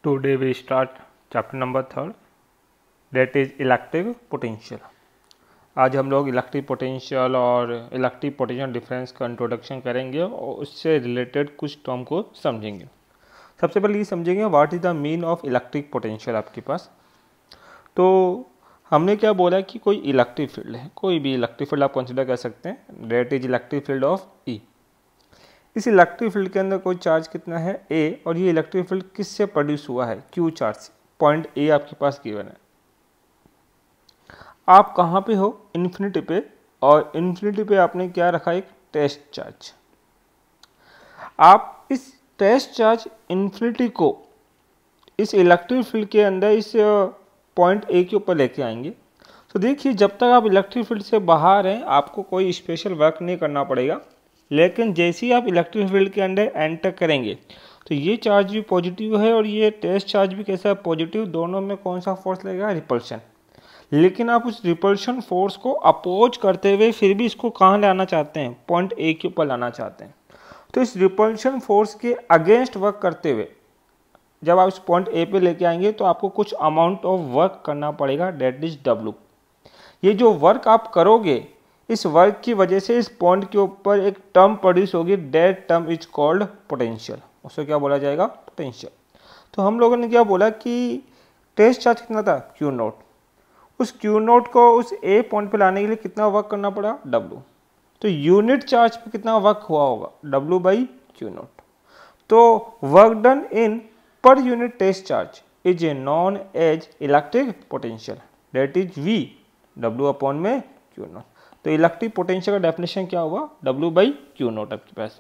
Today we start chapter number 3 that is electric potential. आज हम लोग इलेक्ट्रिक पोटेंशियल और इलेक्ट्रिक पोटेंशियल डिफरेंस का इंट्रोडक्शन करेंगे और उससे रिलेटेड कुछ टर्म को समझेंगे। सबसे पहले ये समझेंगे what is the mean of electric potential. आपके पास तो हमने क्या बोला कि कोई इलेक्ट्रिक फील्ड है, कोई भी इलेक्ट्रिक फील्ड आप कंसिडर कर सकते हैं, that is electric field of E. इस इलेक्ट्रिक फील्ड के अंदर कोई चार्ज कितना है ए, और ये इलेक्ट्रिक फील्ड किससे प्रोड्यूस हुआ है, क्यू चार्ज से। पॉइंट ए आपके पास गिवन है। आप कहाँ पे हो, इन्फिनिटी पे, और इन्फिनिटी पे आपने क्या रखा, एक टेस्ट चार्ज। आप इस टेस्ट चार्ज इन्फिनिटी को इस इलेक्ट्रिक फील्ड के अंदर इस पॉइंट ए के ऊपर लेके आएंगे। तो देखिए, जब तक आप इलेक्ट्रिक फील्ड से बाहर हैं आपको कोई स्पेशल वर्क नहीं करना पड़ेगा, लेकिन जैसे ही आप इलेक्ट्रिक फील्ड के अंदर एंटर करेंगे तो ये चार्ज भी पॉजिटिव है और ये टेस्ट चार्ज भी कैसा है, पॉजिटिव। दोनों में कौन सा फोर्स लगेगा, रिपल्शन। लेकिन आप उस रिपल्शन फोर्स को अपोज करते हुए फिर भी इसको कहाँ लाना चाहते हैं, पॉइंट ए के ऊपर लाना चाहते हैं। तो इस रिपल्शन फोर्स के अगेंस्ट वर्क करते हुए जब आप इस पॉइंट ए पे लेके आएंगे तो आपको कुछ अमाउंट ऑफ वर्क करना पड़ेगा, डेट इज डब्ल्यू। ये जो वर्क आप करोगे, इस वर्क की वजह से इस पॉइंट के ऊपर एक टर्म प्रोड्यूस होगी, that term is called potential. उसको क्या बोला जाएगा, पोटेंशियल। तो हम लोगों ने क्या बोला कि टेस्ट चार्ज कितना था, क्यू नॉट। उस क्यू नॉट को उस ए पॉइंट पे लाने के लिए कितना वर्क करना पड़ा, डब्ल्यू। तो यूनिट चार्ज पे कितना वर्क हुआ होगा, डब्ल्यू बाई क्यू नॉट। तो work done in per unit test charge is a known as electric potential, that is V, W upon में क्यू नॉट। तो इलेक्ट्रिक पोटेंशियल का डेफिनेशन क्या हुआ, डब्ल्यू बाई क्यू नॉट आपके पास।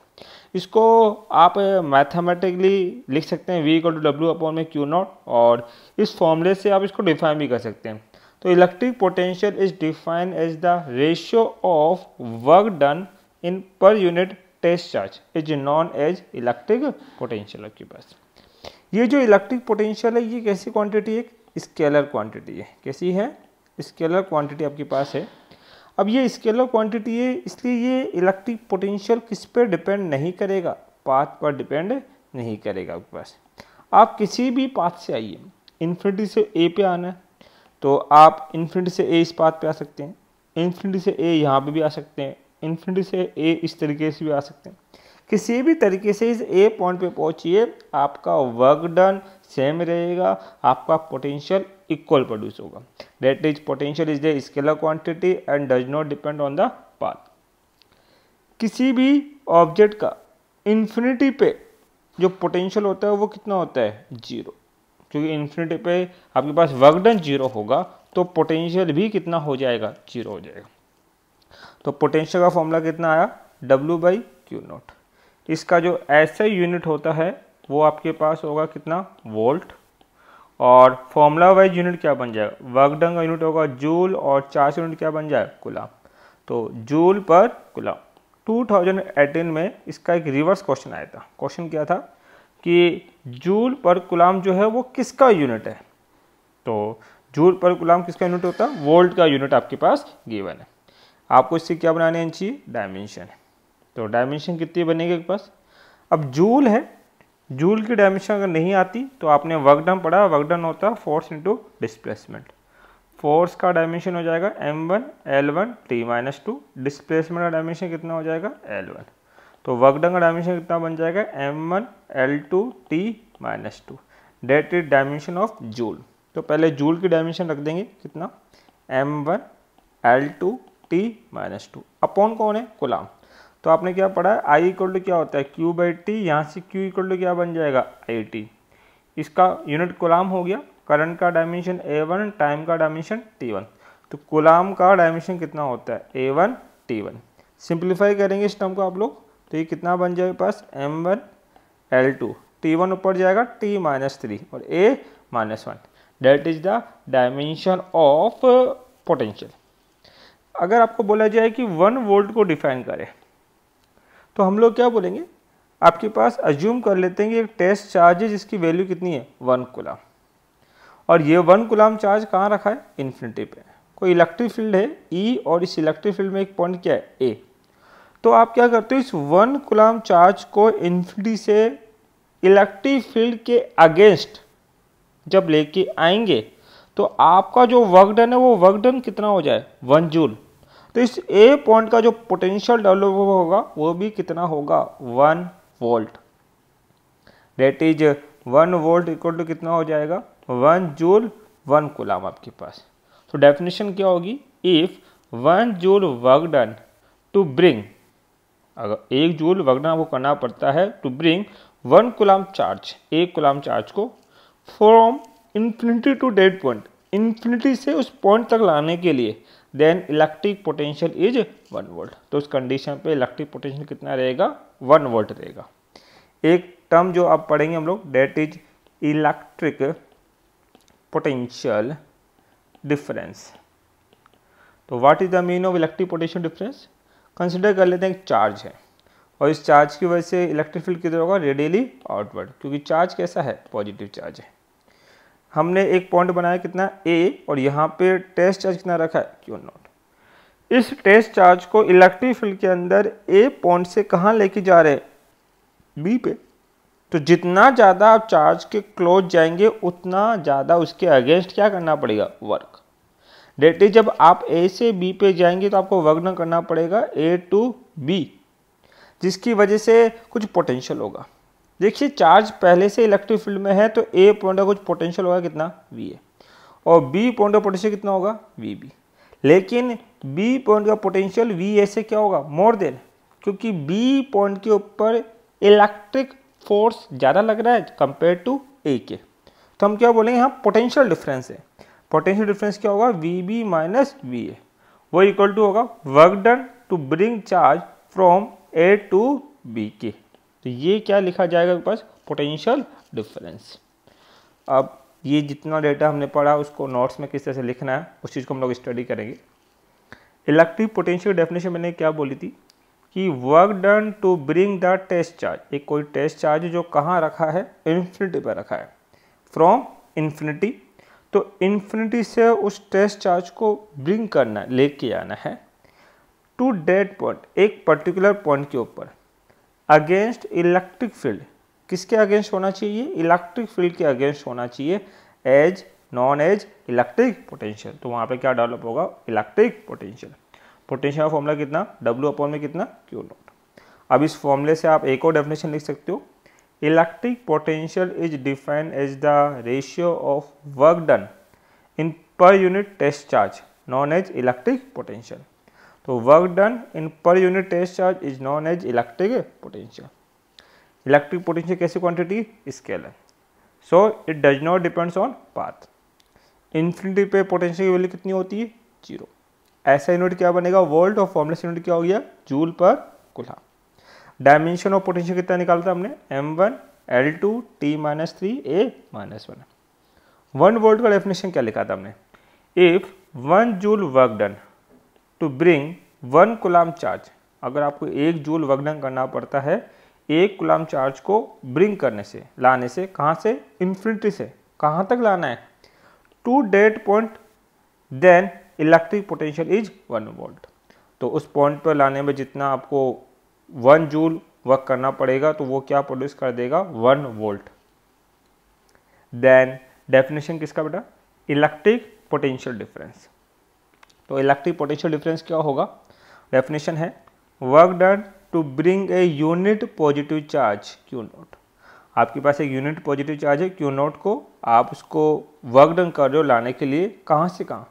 इसको आप mathematically लिख सकते हैं, V equal to W upon में क्यू नॉट, और इस फॉर्मूले से आप इसको डिफाइन भी कर सकते हैं। तो electric potential is defined as the ratio of work done in per unit test charge is known as electric potential आपके पास। ये जो इलेक्ट्रिक पोटेंशियल है ये कैसी क्वांटिटी है, स्केलर क्वांटिटी है। कैसी है, स्केलर क्वांटिटी आपके पास है। अब ये स्केलर क्वांटिटी है, इसलिए ये इलेक्ट्रिक पोटेंशियल किस पर डिपेंड नहीं करेगा, पाथ पर डिपेंड नहीं करेगा आपके पास। आप किसी भी पाथ से आइए, इन्फिनिटी से ए पे आना है तो आप इन्फिनिटी से ए इस पाथ पे आ सकते हैं, इन्फिनिटी से ए यहाँ पे भी आ सकते हैं, इन्फिनिटी से ए इस तरीके से भी आ सकते हैं। किसी भी तरीके से इस ए पॉइंट पे पहुंचिए, आपका वर्क डन सेम रहेगा, आपका पोटेंशियल इक्वल प्रोड्यूस होगा। That is potential is the scalar quantity and does not depend on the path. किसी भी ऑब्जेक्ट का इन्फिनिटी पे जो पोटेंशियल होता है वो कितना होता है, जीरो। क्योंकि इन्फिनिटी पे आपके पास वर्क डन जीरो होगा तो पोटेंशियल भी कितना हो जाएगा, जीरो हो जाएगा। तो पोटेंशियल का फॉर्मूला कितना आया, डब्ल्यू बाई क्यू नॉट। इसका जो ऐसा यूनिट होता है वो आपके पास होगा कितना, वोल्ट, और फॉर्मूला वाइज यूनिट क्या बन जाएगा, वर्क डन का यूनिट होगा जूल, और चार्ज यूनिट क्या बन जाएगा, कूलम। तो जूल पर कूलम। 2018 में इसका एक रिवर्स क्वेश्चन आया था। क्वेश्चन क्या था कि जूल पर कूलम जो है वो किसका यूनिट है। तो जूल पर कूलम किसका यूनिट होता है, वोल्ट का यूनिट आपके पास गिवन है। आपको इससे क्या बनाने चाहिए, डायमेंशन। तो डायमेंशन कितनी बनेगी आपके पास, अब जूल है, जूल की डायमेंशन अगर नहीं आती तो आपने वर्क डन पढ़ा, वर्क डन होता है फोर्स इनटू डिस्प्लेसमेंट। फोर्स का डायमेंशन हो जाएगा m1 L1 T-2, डिस्प्लेसमेंट का डायमेंशन कितना हो जाएगा, L1। तो वर्क डन का डायमेंशन कितना बन जाएगा, m1 L2 T-2, that is dimension of joule. तो पहले जूल की डायमेंशन रख देंगे कितना, m1 L2 T-2 अपॉन कौन है, कूलम। तो आपने क्या पढ़ा है, आई इक्वल टू क्या होता है, क्यू बाई टी। यहाँ से क्यू इक्वल टू क्या बन जाएगा, आई टी। इसका यूनिट कूलम हो गया, करंट का डायमेंशन A1, टाइम का डायमेंशन T1। तो कूलम का डायमेंशन कितना होता है, A1 T1। सिंप्लीफाई करेंगे इस टर्म को आप लोग, तो ये कितना बन जाएगा पास, m1 L2 T1 ऊपर जाएगा T-3 और A-1, that is the dimension of potential. अगर आपको बोला जाए कि 1 वोल्ट को डिफाइन करें तो हम लोग क्या बोलेंगे, आपके पास अज्यूम कर लेते हैं कि एक टेस्ट चार्ज है जिसकी वैल्यू कितनी है, 1 कूलम, और ये 1 कूलम चार्ज कहाँ रखा है, इन्फिनिटी पे। कोई इलेक्ट्रिक फील्ड है E, और इस इलेक्ट्रिक फील्ड में एक पॉइंट क्या है, A। तो आप क्या करते हो, इस 1 कूलम चार्ज को इन्फिनिटी से इलेक्ट्रिक फील्ड के अगेंस्ट जब लेके आएंगे तो आपका जो वर्क डन है वो वर्क डन कितना हो जाए 1 जूल। तो इस ए पॉइंट का जो पोटेंशियल डेवलप होगा वो भी कितना होगा 1 volt. That is 1 volt equal to कितना हो जाएगा 1 जूल 1 कूलम आपके पास। तो डेफिनेशन क्या होगी, if 1 joule work done to bring, अगर 1 जूल वर्क डन आपको करना पड़ता है to bring 1 coulomb charge, 1 coulomb charge को from infinity to that point, infinity से उस पॉइंट तक लाने के लिए, then electric potential is 1 volt. तो उस कंडीशन पे इलेक्ट्रिक पोटेंशियल कितना रहेगा 1 वोल्ट रहेगा। एक टर्म जो आप पढ़ेंगे हम लोग, that is electric potential difference. तो what is the mean of electric potential difference. Consider कर लेते हैं एक चार्ज है और इस चार्ज की वजह से इलेक्ट्रिक फील्ड किधर होगा रेडियली आउटवर्ड, क्योंकि चार्ज कैसा है पॉजिटिव चार्ज है। हमने एक पॉइंट बनाया कितना ए और यहाँ पे टेस्ट चार्ज कितना रखा है क्यू नॉट। इस टेस्ट चार्ज को इलेक्ट्रिक फील्ड के अंदर ए पॉइंट से कहाँ लेके जा रहे हैं बी पे। तो जितना ज़्यादा आप चार्ज के क्लोज जाएंगे उतना ज़्यादा उसके अगेंस्ट क्या करना पड़ेगा वर्क। डेट इज जब आप ए से बी पे जाएंगे तो आपको वर्क डन करना पड़ेगा ए टू बी, जिसकी वजह से कुछ पोटेंशियल होगा। देखिए चार्ज पहले से इलेक्ट्रिक फील्ड में है तो ए पॉइंट का कुछ पोटेंशियल होगा कितना वी ए, और बी पॉइंट का पोटेंशियल कितना होगा वी बी। लेकिन बी पॉइंट का पोटेंशियल वी ए से क्या होगा मोर देन, क्योंकि बी पॉइंट के ऊपर इलेक्ट्रिक फोर्स ज़्यादा लग रहा है कंपेयर टू ए के। तो हम क्या बोलेंगे यहाँ पोटेंशियल डिफरेंस है। पोटेंशियल डिफरेंस क्या होगा V B minus V A, वो इक्वल टू होगा work done to bring charge from A to B के। तो ये क्या लिखा जाएगा आपके पास पोटेंशियल डिफरेंस। अब ये जितना डेटा हमने पढ़ा उसको नोट्स में किस तरह से लिखना है उस चीज़ को हम लोग स्टडी करेंगे। इलेक्ट्रिक पोटेंशियल डेफिनेशन मैंने क्या बोली थी कि work done to bring the test charge, एक कोई टेस्ट चार्ज जो कहाँ रखा है इन्फिनिटी पर रखा है फ्रॉम इन्फिनिटी। तो इन्फिनिटी से उस टेस्ट चार्ज को ब्रिंग करना लेके आना है टू डेड पॉइंट, एक पर्टिकुलर पॉइंट के ऊपर अगेंस्ट इलेक्ट्रिक फील्ड। किसके अगेंस्ट होना चाहिए इलेक्ट्रिक फील्ड के अगेंस्ट होना चाहिए as known as electric potential. तो वहाँ पे क्या डेवलप होगा इलेक्ट्रिक पोटेंशियल। पोटेंशियल का फॉर्मूला कितना W अपॉन में कितना Q नॉट। अब इस फॉर्मूले से आप एक और डेफिनेशन लिख सकते हो, electric potential is defined as the ratio of work done in per unit test charge known as electric potential. तो work done in per unit test charge is known as electric potential. Electric potential कैसी quantity scalar, so it does not depends on path. Infinity पे potential की value कितनी होती है 0। ऐसा unit क्या बनेगा वोल्ट और फॉर्मूला यूनिट क्या हो गया जूल पर कूलम। डायमेंशन ऑफ पोटेंशियल कितना निकाला था हमने m1 L2 T-3 A-1। 1 volt का डेफिनेशन क्या लिखा था हमने, if 1 joule work done to bring 1 coulomb charge. अगर आपको 1 जूल वर्क डन करना पड़ता है 1 कूलम चार्ज को ब्रिंग करने से लाने से, कहाँ से इन्फिनिटी से कहाँ तक लाना है to that point, then electric potential is 1 volt. तो उस पॉइंट पर लाने में जितना आपको 1 जूल वर्क करना पड़ेगा तो वो क्या प्रोड्यूस कर देगा 1 वोल्ट। देन डेफिनेशन किसका बेटा इलेक्ट्रिक पोटेंशियल डिफरेंस। तो इलेक्ट्रिक पोटेंशियल डिफरेंस क्या होगा, डेफिनेशन है work done to bring a unit positive charge Q naught. आपके पास एक यूनिट पॉजिटिव चार्ज है Q नॉट को आप उसको वर्क डन कर रहे हो लाने के लिए कहाँ से कहाँ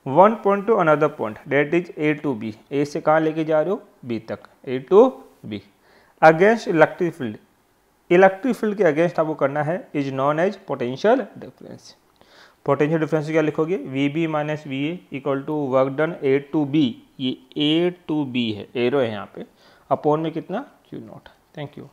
1 point to another point, that is A to B। A से कहाँ लेके जा रहे हो B तक, A to B against electric field. Electric field के अगेंस्ट आपको करना है is known as potential difference. Potential difference क्या लिखोगे VB minus VA equal to work done A to B, ये A टू B है एरो है यहाँ पे, अपॉन में कितना Q नॉट। Thank you.